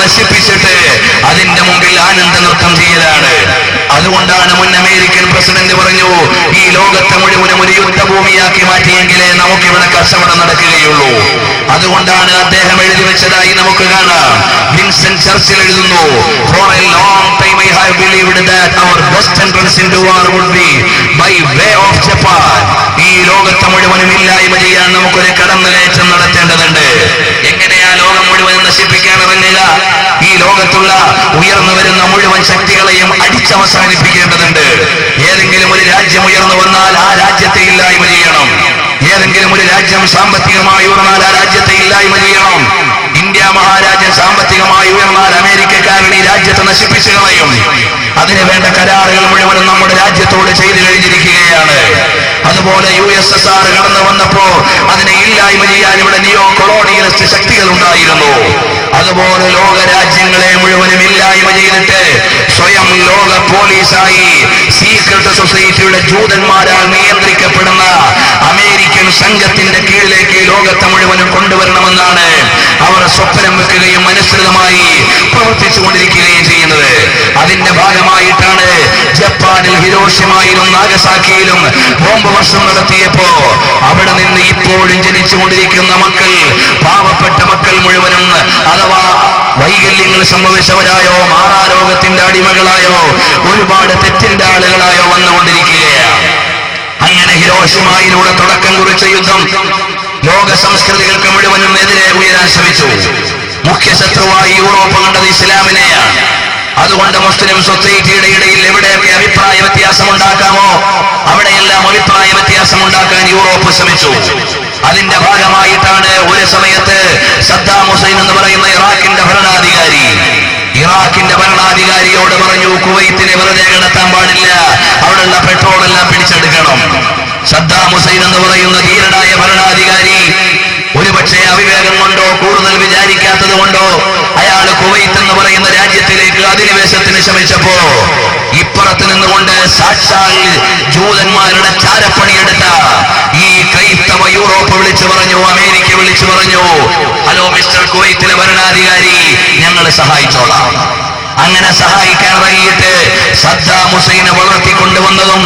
നശിപ്പിച്ചിട്ട് അതിന്റെ മുമ്പിൽ ആനന്ദ നൃത്തം ചെയ്യലാണ്. അതുകൊണ്ടാണ് മുൻ അമേരിക്കൻ പ്രസിഡന്റ് പറഞ്ഞു, ഈ ലോകത്തെ മുഴുവനും ഒരു യുദ്ധഭൂമിയാക്കി മാറ്റിയെങ്കിലേ നമുക്കിവിടെ കച്ചവടം നടക്കുകയുള്ളൂ. അതുകൊണ്ടാണ് അദ്ദേഹം എഴുതി വെച്ചതായി നമുക്ക് കാണാം. വിൻസ്റ്റൺ ചർച്ചിൽ എഴുതുന്നു, For a long time I have believed that our best entrance into war would be by way of Japan. ഈ ലോകത്തെ മുഴുവനും ഇല്ലായ്മ ചെയ്യാൻ നമുക്കൊരു കടന്നുകയറ്റം നടത്തേണ്ടതുണ്ട്. എങ്ങനെയാ ലോകം മുഴുവൻ നശിപ്പിക്കാൻ ഇറങ്ങുക? ഈ ലോകത്തുള്ള ഉയർന്നു വരുന്ന മുഴുവൻ ശക്തികളെയും അടിച്ചവസാനിപ്പിക്കേണ്ടതുണ്ട്. ഏതെങ്കിലും ഒരു രാജ്യം ഉയർന്നു വന്നാൽ ആ രാജ്യത്തെ ഇല്ലായ്മ ചെയ്യണം. ഏതെങ്കിലും ഒരു രാജ്യം സാമ്പത്തികമായി ഉയർന്നാൽ ആ രാജ്യത്തെ ഇല്ലായ്മ ചെയ്യണം. ഇന്ത്യ മഹാരാജ്യം സാമ്പത്തികമായി ഉയർന്നാൽ അമേരിക്കക്കാരൻ ഈ രാജ്യത്തെ നശിപ്പിച്ചു കളയും. അതിന് വേണ്ട കരാറുകൾ മുഴുവനും നമ്മുടെ രാജ്യത്തോട് ചെയ്തു കഴിഞ്ഞിരിക്കുകയാണ്. അതുപോലെ USSR കടന്നു വന്നപ്പോ അതിനെ ഇല്ലായ്മ ചെയ്യാൻ ഇവിടെ നിയോ കൊളോണിയലിസ്റ്റ് ശക്തികൾ ഉണ്ടായിരുന്നു. അതുപോലെ ലോക രാജ്യങ്ങളെ മുഴുവനും ഇല്ലായ്മ ചെയ്തിട്ട് സ്വയം ലോക പോലീസായി സീക്രട്ട് സൊസൈറ്റിയുടെ ജൂതന്മാരാൽ നിയന്ത്രിക്കപ്പെടുന്ന അമേരിക്കൻ സംഘത്തിന്റെ കീഴിലേക്ക് ലോകത്തെ മുഴുവനും കൊണ്ടുവരണമെന്നാണ് അവർ സ്വപ്നം വെക്കുകയും അനുസൃതമായി പ്രവർത്തിച്ചുകൊണ്ടിരിക്കുകയും ചെയ്യുന്നത്. അതിന്റെ ഭാഗമായിട്ടാണ് ജപ്പാനിൽ ഹിരോഷിമയിലും നാഗസാക്കിയിലും ബോംബ് വർഷം നടത്തിയപ്പോ അവിടെ നിന്ന് ഇപ്പോഴും ജനിച്ചുകൊണ്ടിരിക്കുന്ന മക്കൾ, പാവപ്പെട്ട മക്കൾ മുഴുവനും അഥവാ വൈകല്യങ്ങൾ സംഭവിച്ചവരായോ മാറാരോഗത്തിന്റെ അടിമകളായോ ഒരുപാട് തെറ്റിന്റെ ആളുകളായോ വന്നുകൊണ്ടിരിക്കുകയാണ്. അങ്ങനെ ഹിരോഷിമയിലൂടെ തുടക്കം കുറിച്ച യുദ്ധം ലോക സംസ്കൃതികൾക്ക് മുഴുവനും എതിരെ ഉയരാൻ ശ്രമിച്ചു. മുഖ്യ ശത്രുവായി യൂറോപ്പ് കണ്ടത് ഇസ്ലാമിനെയാണ്. അതുകൊണ്ട് മുസ്ലിം സൊസൈറ്റിയുടെ ഇടയിൽ എവിടെയൊക്കെ അഭിപ്രായ വ്യത്യാസം ഉണ്ടാക്കാമോ അവിടെയെല്ലാം അഭിപ്രായ വ്യത്യാസം ഉണ്ടാക്കാൻ യൂറോപ്പ് ശ്രമിച്ചു. അതിന്റെ ഭാഗമായിട്ടാണ് ഒരു സമയത്ത് സദ്ദാം ഹുസൈൻ എന്ന് പറയുന്ന ഇറാഖിന്റെ ഭരണാധികാരിയോട് പറഞ്ഞു, കുവൈത്തിനെ വെറുതെ കിടത്താൻ പാടില്ല, അവിടെയുള്ള പെട്രോൾ എല്ലാം പിടിച്ചെടുക്കണം. സദ്ദാം ഹുസൈൻ എന്ന് പറയുന്ന ധീരനായ ഭരണാധികാരി ഒരുപക്ഷെ അവിവേകം കൊണ്ടോ കൂടുതൽ വിചാരിക്കാത്തത് കൊണ്ടോ അയാൾ കുവൈത്ത് എന്ന് പറയുന്ന രാജ്യത്തിലേക്ക് അധിനിവേശത്തിന് ശ്രമിച്ചപ്പോ ഇപ്പുറത്ത് നിന്നുകൊണ്ട് സാക്ഷാൽ ജൂതന്മാരുടെ ചാരപ്പണിയെടുത്ത ഈ ക്രൈസ്തവ യൂറോപ്പ് വിളിച്ചു പറഞ്ഞു, അമേരിക്ക വിളിച്ചു പറഞ്ഞു, ഹലോ മിസ്റ്റർ കുവൈത്തിലെ ഭരണാധികാരി, ഞങ്ങൾ സഹായിച്ചോളാം. അങ്ങനെ സഹായിക്കാൻ ഇറങ്ങിയിട്ട് സദ്ദാം ഹുസൈനെ വളർത്തിക്കൊണ്ടുവന്നതും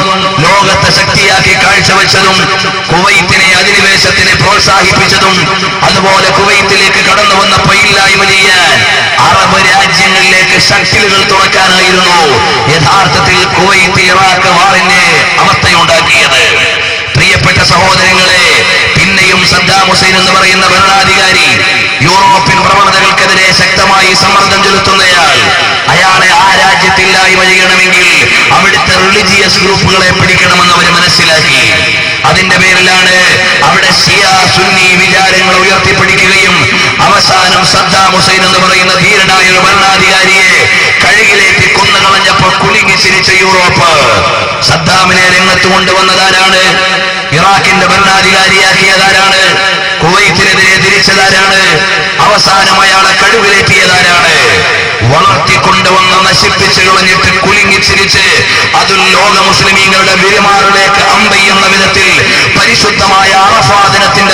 ലോകത്തെ ശക്തിയാക്കി കാഴ്ചവെച്ചതും കുവൈത്തിനെ അധിനിവേശത്തിനെ പ്രോത്സാഹിപ്പിച്ചതും അതുപോലെ കുവൈത്തിലേക്ക് കടന്നു വന്നപ്പോ ഇല്ലായ്മ ചെയ്യാൻ അറബ് രാജ്യങ്ങളിലേക്ക് ശക്തികൾ തുറക്കാനായിരുന്നു യഥാർത്ഥത്തിൽ കുവൈത്ത് ഇറാഖ് വാറിന്റെ അവസ്ഥയുണ്ടാക്കിയത്. പ്രിയപ്പെട്ട സഹോദരങ്ങളെ, പിന്നെയും സദ്ദാം ഹുസൈൻ എന്ന് പറയുന്ന ഭരണാധികാരി യൂറോപ്യൻ പ്രവണതകൾക്കെതിരെ ശക്തമായി സമ്മർദ്ദം ചെലുത്തുന്നയാൾ, അയാളെ ആ രാജ്യത്തില്ലായ്മ ചെയ്യണമെങ്കിൽ അവിടുത്തെ റിലീജിയസ് ഗ്രൂപ്പുകളെ പിടിക്കണമെന്ന് അവർ മനസ്സിലാക്കി. അതിന്റെ പേരിലാണ് അവിടെ ഷിയ സുന്നി വിചാരങ്ങൾ ഉയർത്തിപ്പിടിക്കുകയും അവസാനം സദ്ദാം ഹുസൈൻ എന്ന് പറയുന്ന ധീരനായ ഒരു ഭരണാധികാരിയെ കഴുകിലേക്ക് കൊന്നുകളഞ്ഞപ്പോൾ കുലുങ്ങി ചിരിച്ച യൂറോപ്പ് സദ്ദാമിനെ രംഗത്ത് കൊണ്ടുവന്നതാരാണ്? ഇറാഖിന്റെ ഭരണാധികാരിയാക്കിയതാരാണ്? കുവൈത്തിനെതിരെ തിരിച്ചതാരാണ്? അവസാനം അയാളെ കഴുകിലേറ്റിയതാരാണ്? വളർത്തിക്കൊണ്ടുവന്ന് നശിപ്പിച്ചു കളഞ്ഞിട്ട് കുലുങ്ങിച്ചിരിച്ച് അതും ലോക മുസ്ലിമീങ്ങളുടെ വിരുമാറിലേക്ക് അമ്പെയ്യുന്ന വിധത്തിൽ പരിശുദ്ധമായ അറഫാ ദിനത്തിന്റെ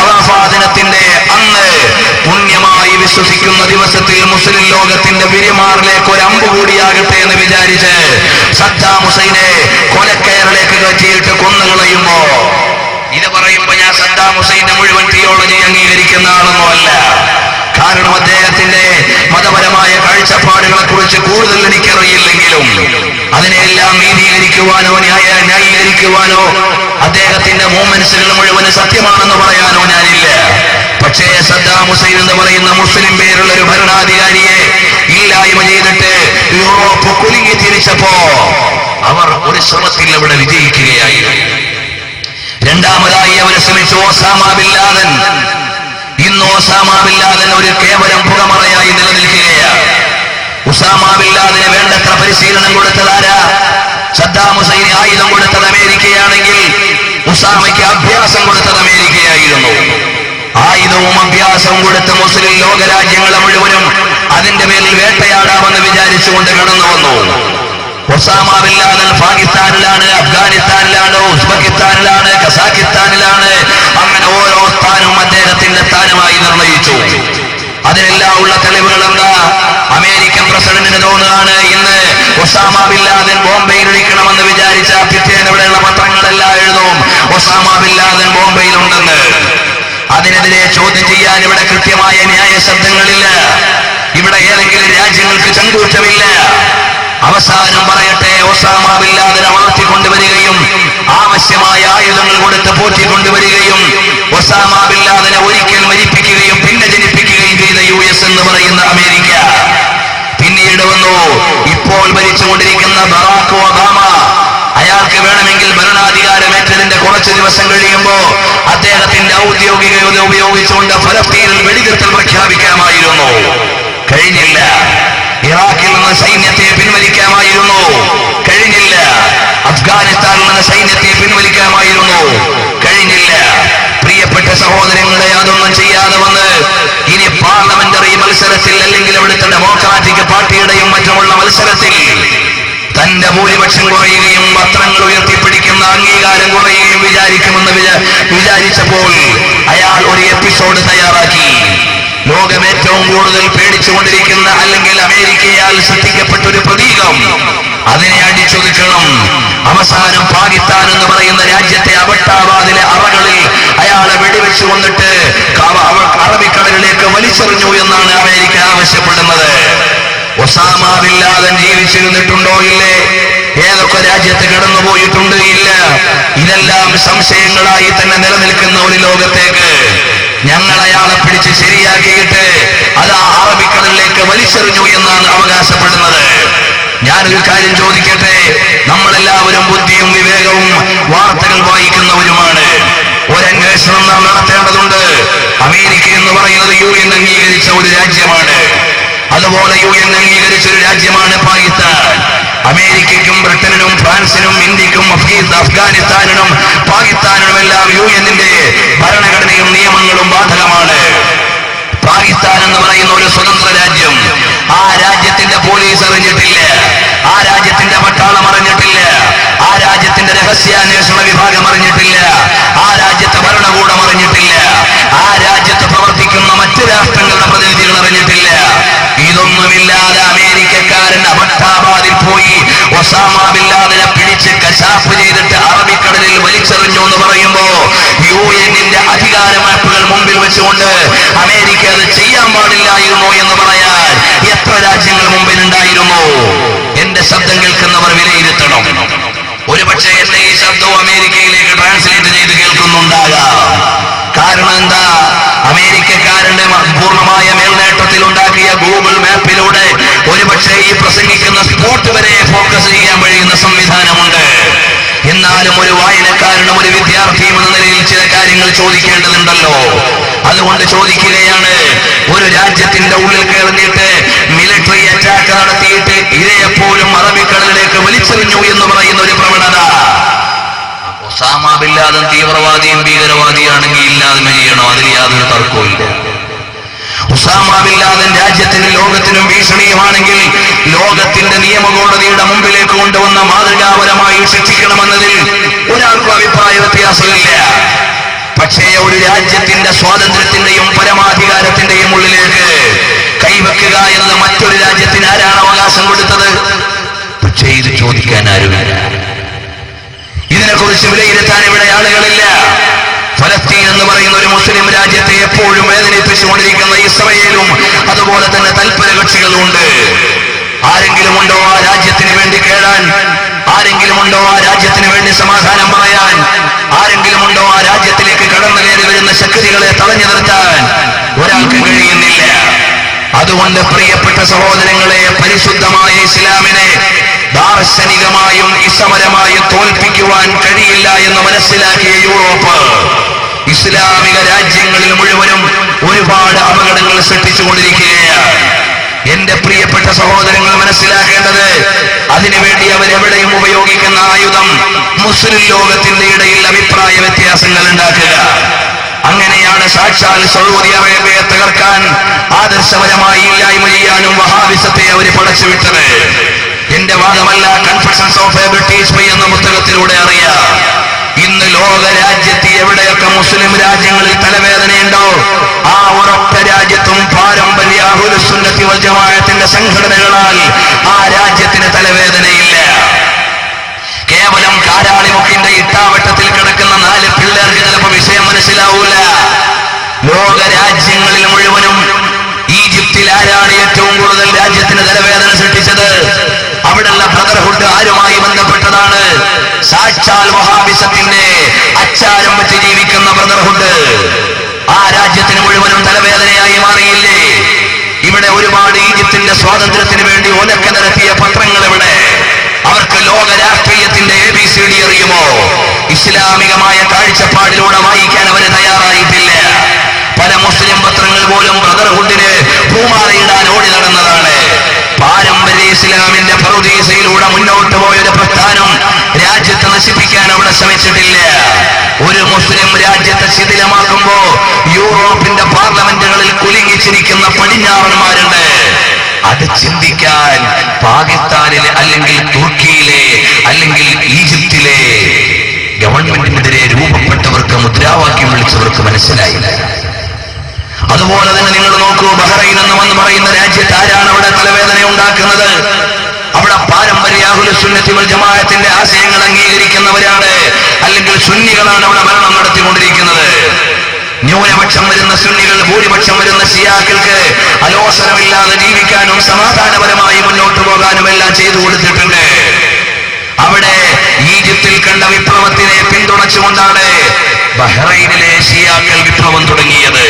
അറഫാ ദിനത്തിന്റെ അന്ന് പുണ്യമായി വിശ്വസിക്കുന്ന ദിവസത്തിൽ മുസ്ലിം ലോകത്തിന്റെ വിരുമാറിലേക്ക് ഒരു അമ്പ് കൂടിയാകട്ടെ എന്ന് വിചാരിച്ച് സദ്ദാം ഹുസൈനെ കൊലക്കയറിലേക്ക് കയറ്റിയിട്ട് കൊന്നുകളയുമ്പോ ഇത് പറയുമ്പോ ഞാൻ സദ്ദാം ഹുസൈന്റെ മുഴുവൻ തിയോളജി അംഗീകരിക്കുന്ന ആളൊന്നുമല്ല. കാരണം അദ്ദേഹത്തിന്റെ മതപരമായ കാഴ്ചപ്പാടുകളെ കുറിച്ച് കൂടുതൽ എനിക്കറിയില്ലെങ്കിലും അതിനെല്ലാം നീതീകരിക്കുവാനോ ന്യായീകരിക്കുവാനോ അദ്ദേഹത്തിന്റെ മൂവ്മെന്റ്സുകൾ മുഴുവൻ സത്യമാണെന്ന് പറയാനോ ഞാനില്ല. പക്ഷേ സദ്ദാം ഹുസൈൻ എന്ന് പറയുന്ന മുസ്ലിം പേരുള്ള ഒരു ഭരണാധികാരിയെ ഇല്ലായ്മ ചെയ്തിട്ട് യൂറോപ്പ് കുലുങ്ങി തിരിച്ചപ്പോ അവർ ഒരു ശ്രമത്തിൽ അവിടെ വിജയിക്കുകയായിരുന്നു. രണ്ടാമതായി അവർ ശ്രമിച്ചു ഒസാമ ബിൻ ലാദൻ. ഇന്ന് ഒസാമ ബിൻ ലാദൻ ഒരു കേവലം പുകമറയായി നിലനിൽക്കുകയാണ്. ഉസാമ ബിൻ ലാദന് വേണ്ടത്ര പരിശീലനം കൊടുത്തതാരാ? സദ്ദാം ഹുസൈന് ആയുധം കൊടുത്തത് അമേരിക്കയാണെങ്കിൽ ഉസാമയ്ക്ക് അഭ്യാസം കൊടുത്തത് അമേരിക്കയായിരുന്നു. ആയുധവും അഭ്യാസവും കൊടുത്ത് മുസ്ലിം ലോകരാജ്യങ്ങളെ മുഴുവനും അതിന്റെ മേലിൽ വേട്ടയാടാമെന്ന് വിചാരിച്ചുകൊണ്ട് കടന്നു വന്നു. ഒസാമ ബിൻ ലാദൻ പാകിസ്ഥാനിലാണ്, അഫ്ഗാനിസ്ഥാനിലാണ്, ഉസ്ബെക്കിസ്ഥാനിലാണ്, കസാഖിസ്ഥാനിലാണ്. അങ്ങനെ ഓരോ സ്ഥാനവും അദ്ദേഹത്തിന്റെ സ്ഥാനമായി നിർണയിച്ചു. അതിനെല്ലാം ഉള്ള തെളിവുകൾ എന്താ? ഒസാമ ബിൻ ലാദൻ ബോംബെയിൽ ഇരിക്കണമെന്ന് വിചാരിച്ച പിറ്റേന്ന് ഇവിടെയുള്ള പത്രങ്ങളെല്ലാം എഴുതും ഒസാമ ബിൻ ലാദൻ ബോംബെയിലുണ്ടെന്ന്. അതിനെതിരെ ചോദ്യം ചെയ്യാൻ ഇവിടെ കൃത്യമായ ന്യായ ശബ്ദങ്ങളില്ല. ഇവിടെ ഏതെങ്കിലും രാജ്യങ്ങൾക്ക് ചങ്കൂറ്റമില്ല. അവസാനം പറയട്ടെ, ഒസാമ ബിൻ ലാദനെ വളർത്തിക്കൊണ്ടുവരികയും ആവശ്യമായ ആയുധങ്ങൾ കൊടുത്ത് പോറ്റിക്കൊണ്ടുവരികയും ഒസാമ ബിൻ ലാദനെ ഒരിക്കൽ മരിപ്പിക്കുകയും പിന്നെ ജനിപ്പിക്കുകയും ചെയ്ത US എന്ന് പറയുന്ന അമേരിക്ക. പിന്നീട് വന്നു ഇപ്പോൾ ഭരിച്ചുകൊണ്ടിരിക്കുന്ന ബറാക് ഒബാമ. അയാൾക്ക് വേണമെങ്കിൽ ഭരണാധികാരമേറ്റതിന്റെ കുറച്ച് ദിവസം കഴിയുമ്പോ അദ്ദേഹത്തിന്റെ ഔദ്യോഗികത ഉപയോഗിച്ചുകൊണ്ട് ഫലസ്തീനിൽ വെടിനിർത്തൽ പ്രഖ്യാപിക്കാമായിരുന്നു. കഴിഞ്ഞില്ല. ഇറാഖിൽ നിന്ന് സൈന്യത്തെ പിൻവലിക്കാമായിരുന്നു. കഴിഞ്ഞില്ല. അഫ്ഗാനിസ്ഥാനിൽ നിന്ന് സൈന്യത്തെ പിൻവലിക്കാമായിരുന്നു. കഴിഞ്ഞില്ല. പ്രിയപ്പെട്ട സഹോദരങ്ങളെ, അതൊന്നും ചെയ്യാതെ വന്ന് ഇനി പാർലമെന്ററി മത്സരത്തിൽ അല്ലെങ്കിൽ അവിടുത്തെ ഡെമോക്രാറ്റിക് പാർട്ടിയുടെയും മറ്റുമുള്ള മത്സരത്തിൽ തന്റെ ഭൂരിപക്ഷം കുറയുകയും പത്രങ്ങൾ ഉയർത്തിപ്പിടിക്കുന്ന അംഗീകാരം കുറയുകയും വിചാരിച്ചപ്പോൾ അയാൾ ഒരു എപ്പിസോഡ് തയ്യാറാക്കി. ലോകം ഏറ്റവും കൂടുതൽ പേടിച്ചുകൊണ്ടിരിക്കുന്ന അല്ലെങ്കിൽ അമേരിക്കയാൽ സൃഷ്ടിക്കപ്പെട്ട ഒരു പ്രതീകം, അതിനെ അടിച്ചൊതുക്കണം. അവസാനം പാകിസ്ഥാൻ എന്ന് പറയുന്ന രാജ്യത്തെ അബട്ടാബാദിലെ അറകളിൽ അയാളെ വെടിവെച്ചു കൊന്നിട്ട് അറബിക്കടലിലേക്ക് വലിച്ചെറിഞ്ഞു എന്നാണ് അമേരിക്ക ആവശ്യപ്പെടുന്നത്. ഒസാമ ബിൻ ലാദൻ ജീവിച്ചിരുന്നിട്ടുണ്ടോ? ഇല്ലേ. ഏതൊക്കെ രാജ്യത്ത് കടന്നുപോയിട്ടുണ്ട്? ഇല്ല. ഇതെല്ലാം സംശയങ്ങളായി തന്നെ നിലനിൽക്കുന്ന ഒരു ലോകത്തേക്ക് ഞങ്ങൾ അയാളെ പിടിച്ച് ശരിയാക്കിയിട്ട് അത് അറബിക്കടലിലേക്ക് വലിച്ചെറിഞ്ഞു എന്നാണ് അവകാശപ്പെടുന്നത്. ഞാനൊരു കാര്യം ചോദിക്കട്ടെ, നമ്മളെല്ലാവരും ബുദ്ധിയും വിവേകവും വാർത്തകൾ വായിക്കുന്നവരുമാണ്. ഒരന്വേഷണം നാം നടത്തേണ്ടതുണ്ട്. അമേരിക്ക എന്ന് പറയുന്നത് UN അംഗീകരിച്ച ഒരു രാജ്യമാണ്. അതുപോലെ UN അംഗീകരിച്ച ഒരു രാജ്യമാണ് പാകിസ്ഥാൻ. അമേരിക്കയ്ക്കും ബ്രിട്ടനും ഫ്രാൻസിനും ഇന്ത്യക്കും അഫ്ഗാനിസ്ഥാനിനും പാകിസ്ഥാനിനുമെല്ലാം UN-ന്റെ ഭരണഘടനയും നിയമങ്ങളും ബാധകമാണ്. പാകിസ്ഥാൻ എന്ന് പറയുന്ന ഒരു സ്വതന്ത്ര രാജ്യം. ആ രാജ്യത്തിന്റെ പോലീസ് അറിഞ്ഞിട്ടില്ല, ആ രാജ്യത്തിന്റെ പട്ടാളം അറിഞ്ഞിട്ടില്ല, ആ രാജ്യത്തിന്റെ രഹസ്യാന്വേഷണ വിഭാഗം അറിഞ്ഞിട്ടില്ല, ആ രാജ്യത്തെ ഭരണകൂടം അറിഞ്ഞിട്ടില്ല, ആ രാജ്യത്ത് പ്രവർത്തിക്കുന്ന മറ്റ് രാഷ്ട്രങ്ങളുടെ പ്രതിനിധികൾ അറിഞ്ഞിട്ടില്ല. ഇതൊന്നുമില്ലാതെ അമേരിക്കക്കാരൻ അബട്ടാബാദിൽ പോയി ഒസാമ ബിൻ ലാദനെ പിടിച്ച് കശാപ്പ് ചെയ്തിട്ട് അറബിക്കടലിൽ വലിച്ചെറിഞ്ഞു എന്ന് പറയുമ്പോ UN-ന്റെ അധികാരമാപ്പുകൾ മുമ്പിൽ വെച്ചുകൊണ്ട് അമേരിക്ക അത് ചെയ്യാൻ പാടില്ലായിരുന്നു എന്ന് പറയാൻ എത്ര രാജ്യങ്ങൾ മുമ്പിലുണ്ടായിരുന്നു? എന്റെ ശബ്ദം കേൾക്കുന്നവർ വിലയിരുത്തണം. ഒരുപക്ഷെ എന്നെ ഈ ശബ്ദവും അമേരിക്കയിലേക്ക് ട്രാൻസ്ലേറ്റ് ചെയ്ത് കേൾക്കുന്നുണ്ടാകാം. കാരണം എന്താ? അമേരിക്കക്കാരന്റെ പൂർണ്ണമായ മേൽനേട്ടത്തിൽ ഉണ്ടാക്കിയ ഗൂഗിൾ മാപ്പിലൂടെ ഒരുപക്ഷെ ഈ പ്രസംഗിക്കുന്ന സ്പോട്ട് വരെ ഫോക്കസ് ചെയ്യാൻ കഴിയുന്ന സംവിധാനമുണ്ട്. എന്നാലും ഒരു വായനക്കാരനും ഒരു വിദ്യാർത്ഥിയും എന്ന നിലയിൽ ചില കാര്യങ്ങൾ ചോദിക്കേണ്ടതുണ്ടല്ലോ. അതുകൊണ്ട് ചോദിക്കുകയാണ്, ഒരു രാജ്യത്തിന്റെ ഉള്ളിൽ കയറിയിട്ട് മിലിറ്ററി അറ്റാക്ക് നടത്തിയിട്ട് ഇരയെപ്പോലും അറബിക്കടലിലേക്ക് വലിച്ചെറിഞ്ഞു എന്ന് പറയുന്ന ഒരു പ്രവണത. ഒസാമ ബിൻ ലാദൻ തീവ്രവാദിയും ഭീകരവാദിയാണെങ്കിൽ ഇല്ലാതെ ചെയ്യണോ? അതിൽ യാതൊരു തർക്കവുമില്ല. ഒസാമ ബിൻ ലാദൻ രാജ്യത്തിനും ലോകത്തിനും ഭീഷണിയുമാണെങ്കിൽ ലോകത്തിന്റെ നിയമകോടതിയുടെ മുമ്പിലേക്ക് കൊണ്ടുവന്ന മാതൃകാപരമായി ശിക്ഷിക്കണമെന്നതിൽ ഒരാൾക്കും അഭിപ്രായ വ്യത്യാസമില്ല. പക്ഷേ ഒരു രാജ്യത്തിന്റെ സ്വാതന്ത്ര്യത്തിന്റെയും പരമാധികാരത്തിന്റെയും ഉള്ളിലേക്ക് കൈവെക്കുക എന്നത് മറ്റൊരു രാജ്യത്തിന് ആരാണ് അവകാശം കൊടുത്തത്? പക്ഷേ ഇത് ചോദിക്കാൻ ആരുമില്ല. ഇതിനെക്കുറിച്ച് വിലയിരുത്താൻ ഇവിടെ ആളുകളില്ല. ഫലസ്തീൻ എന്ന് പറയുന്ന ഒരു മുസ്ലിം രാജ്യത്തെ എപ്പോഴും വേദനിപ്പിച്ചുകൊണ്ടിരിക്കുന്ന ഇസ്രായേലും അതുപോലെ തന്നെ തൽപര കക്ഷികളുമുണ്ട്. ആരെങ്കിലും ഉണ്ടോ ആ രാജ്യത്തിന് വേണ്ടി കേഴാൻ? ആരെങ്കിലും ഉണ്ടോ ആ രാജ്യത്തിന് വേണ്ടി സമാധാനം പറയാൻ? ആരെങ്കിലും ഉണ്ടോ ആ രാജ്യത്തിലേക്ക് കടന്നു കയറി വരുന്ന ശക്തികളെ തടഞ്ഞു നിർത്താൻ? ഒരാൾക്ക് കഴിയുന്നില്ല. അതുകൊണ്ട് പ്രിയപ്പെട്ട സഹോദരങ്ങളെ, പരിശുദ്ധമായ ഇസ്ലാമിനെ ദാർശനികമായും ഇസമരമായും തോൽപ്പിക്കുവാൻ കഴിയില്ല എന്ന് മനസ്സിലാക്കിയ യൂറോപ്പ് ഇസ്ലാമിക രാജ്യങ്ങളിൽ മുഴുവനും ഒരുപാട് അപകടങ്ങൾ സൃഷ്ടിച്ചുകൊണ്ടിരിക്കുകയാണ്. എന്റെ പ്രിയപ്പെട്ട സഹോദരങ്ങൾ മനസ്സിലാക്കേണ്ടത്, അതിനുവേണ്ടി അവരെവിടെയും ഉപയോഗിക്കുന്ന ആയുധം മുസ്ലിം ലോകത്തിന്റെ ഇടയിൽ അഭിപ്രായ വ്യത്യാസങ്ങൾ ഉണ്ടാക്കുക. അങ്ങനെയാണ് സാക്ഷാൽ സൗദി അറേബ്യയെ തകർക്കാൻ ആദർശപരമായി ഇല്ലായ്മ ചെയ്യാനും വഹാബിസത്തെ അവർ പടച്ചുവിട്ടത്. എന്റെ വാദമല്ല, confessions of a British boy എന്ന പുസ്തകത്തിലൂടെ അറിയാം. ഇന്ന് ലോക രാജ്യത്ത് എവിടെയൊക്കെ മുസ്ലിം രാജ്യങ്ങളിൽ തലവേദനയുണ്ടോ ആ ഒരൊറ്റ രാജ്യത്തും പാരമ്പര്യ അഹ്ലുസ് സുന്നത്തി വൽ ജമാഅത്തിന്റെ സംഘടനകളാൽ ആ രാജ്യത്തിന് തലവേദനയില്ല. കേവലം കാരാളിമുക്കിന്റെ ഇട്ടാവട്ടത്തിൽ കിടക്കുന്ന 4 പിള്ളേർക്ക് ചിലപ്പോൾ വിഷയം മനസ്സിലാവൂല. ലോക രാജ്യങ്ങളിൽ മുഴുവനും ഈജിപ്തിൽ ആരാണ് ഏറ്റവും കൂടുതൽ രാജ്യത്തിന് തലവേദന സൃഷ്ടിച്ചത്? അവിടെയുള്ള ബ്രദർഹുഡ് ആരുമായി ബന്ധപ്പെട്ടതാണ്? സാക്ഷാൽ വഹാബിസത്തിന്റെ അച്ചാരം വെച്ച് ജീവിക്കുന്ന ബ്രദർഹുഡ് ആ രാജ്യത്തിന് മുഴുവനും തലവേദനയായി മാറിയില്ലേ? ഇവിടെ ഒരുപാട് ഈജിപ്തിന്റെ സ്വാതന്ത്ര്യത്തിന് വേണ്ടി ഒലക്ക നിരത്തിയ പത്രങ്ങൾ ഇവിടെ. അവർക്ക് ലോക രാഷ്ട്രീയത്തിന്റെ ABCD അറിയുമോ? ഇസ്ലാമികമായ കാഴ്ചപ്പാടിലൂടെ വായിക്കാൻ അവർ തയ്യാറായിട്ടില്ല. പല മുസ്ലിം പത്രങ്ങൾ പോലും ബ്രദർഹുഡിന് പൂമാലയിടാൻ ഓടി നടന്നതാണ്. പാരമ്പര്യ ഇസ്ലാമിന്റെ പറുദീസയിലൂടെ മുന്നോട്ട് പോയൊരു പ്രസ്ഥാനം രാജ്യത്തെ നശിപ്പിക്കാൻ അവിടെ ശ്രമിച്ചിട്ടില്ല. ഒരു മുസ്ലിം രാജ്യത്തെ ശിഥിലമാക്കുമ്പോ യൂറോപ്പിന്റെ പാർലമെന്റുകളിൽ കുലുങ്ങിച്ചിരിക്കുന്ന പടിഞ്ഞാറന്മാരുണ്ട്. അത് ചിന്തിക്കാൻ പാകിസ്ഥാനിലെ അല്ലെങ്കിൽ തുർക്കിയിലെ അല്ലെങ്കിൽ ഈജിപ്തിലെ ഗവൺമെന്റിനെതിരെ രൂപപ്പെട്ടവർക്ക് മുദ്രാവാക്യം വിളിച്ചവർക്ക് മനസ്സിലായില്ല. അതുപോലെ തന്നെ നിങ്ങൾ നോക്കൂ, ബഹ്റൈൻ എന്ന് പറയുന്ന രാജ്യത്ത് ആരാണ് അവിടെ തലവേദന ഉണ്ടാക്കുന്നത്? അവിടെ പാരമ്പര്യ അഹ്ലുസ് സുന്നത്തി വൽ ജമാഅത്തിന്റെ ആശയങ്ങൾ അംഗീകരിക്കുന്നവരാണ്, അല്ലെങ്കിൽ സുന്നികളാണ് അവിടെ ഭരണം നടത്തിക്കൊണ്ടിരിക്കുന്നത്. ന്യൂനപക്ഷം വരുന്ന സുന്നികൾ ഭൂരിപക്ഷം വരുന്ന ഷിയാക്കൾക്ക് അലോസരമില്ലാതെ ജീവിക്കാനും സമാധാനപരമായി മുന്നോട്ട് പോകാനും എല്ലാം ചെയ്തു കൊടുത്തിട്ടുണ്ട്. അവിടെ ഈജിപ്തിൽ കണ്ട വിപ്ലവത്തിനെ പിന്തുണച്ചുകൊണ്ടാണ് ബഹ്റൈനിലെ ഷിയാക്കൾ വിപ്ലവം തുടങ്ങിയത്.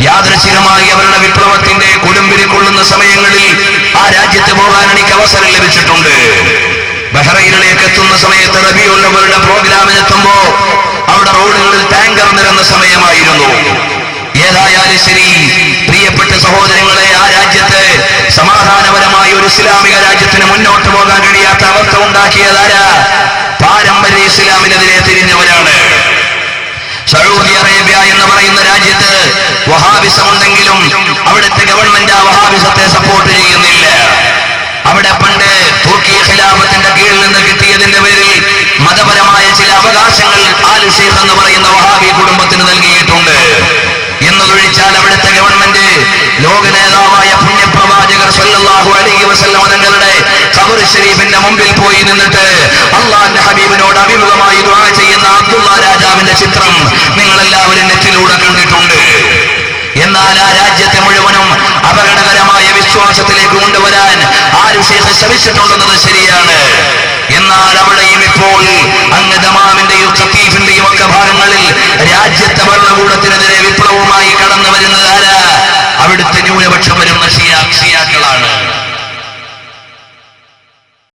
യാദൃച്ഛികമായി അവരുടെ വിപ്ലവത്തിന്റെ കൊടുമ്പിരി കൊള്ളുന്ന സമയങ്ങളിൽ ആ രാജ്യത്ത് പോകാൻ എനിക്ക് അവസരം ലഭിച്ചിട്ടുണ്ട്. ബഹ്റൈനിലേക്ക് എത്തുന്ന സമയത്ത് റബീഉൽ അവ്വലിന്റെ പ്രോഗ്രാമിനെത്തുമ്പോ അവിടെ റോഡുകളിൽ ടാങ്കർ നിരന്ന സമയമായിരുന്നു. ഏതായാലും ശരി, പ്രിയപ്പെട്ട സഹോദരങ്ങളെ, ആ രാജ്യത്ത് സമാധാനപരമായ ഒരു ഇസ്ലാമിക രാജ്യത്തിന് മുന്നോട്ട് പോകാൻ കഴിയാത്ത അവസ്ഥ ഉണ്ടാക്കിയതാരാ? പാരമ്പര്യ ഇസ്ലാമിനെതിരെ തിരിഞ്ഞവരാണ്. സൗദി അറേബ്യ എന്ന് പറയുന്ന രാജ്യത്ത് വഹാബിസം ഉണ്ടെങ്കിലും അവിടുത്തെ ഗവൺമെന്റ് ആ വഹാബിസത്തെ സപ്പോർട്ട് ചെയ്യുന്നില്ല. അവിടെ പണ്ട് തുർക്കി ഖിലാഫത്തിന്റെ കീഴിൽ നിന്ന് കിട്ടിയതിന്റെ പേരിൽ മതപരമായ ചില അവകാശങ്ങൾ ആൽ ഷെയ്ഖ് എന്ന് പറയുന്ന വഹാബി കുടുംബത്തിന് നൽകിയിട്ടുണ്ട്. എന്നതൊഴിച്ചാൽ അവിടുത്തെ ഗവൺമെന്റ് ലോക നേതാവായ പുണ്യപ്രവാചകർ സല്ലല്ലാഹു അലൈഹി വസല്ലം തങ്ങളുടെ ഖബർ ശരീഫിന്റെ മുമ്പിൽ പോയി നിന്നിട്ട് അല്ലാഹുവിന്റെ ഹബീബിനോട് അഭിമുഖമായി ദുആ ചെയ്യുന്ന അബ്ദുള്ള രാജാവിന്റെ ചിത്രം നിങ്ങളെല്ലാവരും നെറ്റിലൂടെ കണ്ടിട്ടുണ്ട്. എന്നാൽ ആ രാജ്യത്തെ മുഴുവനും അപകടകരമായ വിശ്വാസത്തിലേക്ക് കൊണ്ടുവരാൻ ആര് ഷെയ്ഖ് ശ്രമിച്ചിട്ടുണ്ടെന്നത് ശരിയാണ്. എന്നാൽ അവിടെയും ഇപ്പോൾ അങ്ങ് ദമാമിന്റെയും ഖത്തീഫിന്റെയും ഒക്കെ ഭാഗങ്ങളിൽ രാജ്യത്തെ ഭരണകൂടത്തിനെതിരെ വിപ്ലവവുമായി കടന്നു വരുന്നത് ആരാ? അവിടുത്തെ ന്യൂനപക്ഷം വരുന്ന ഷിയാക്കളാണ്.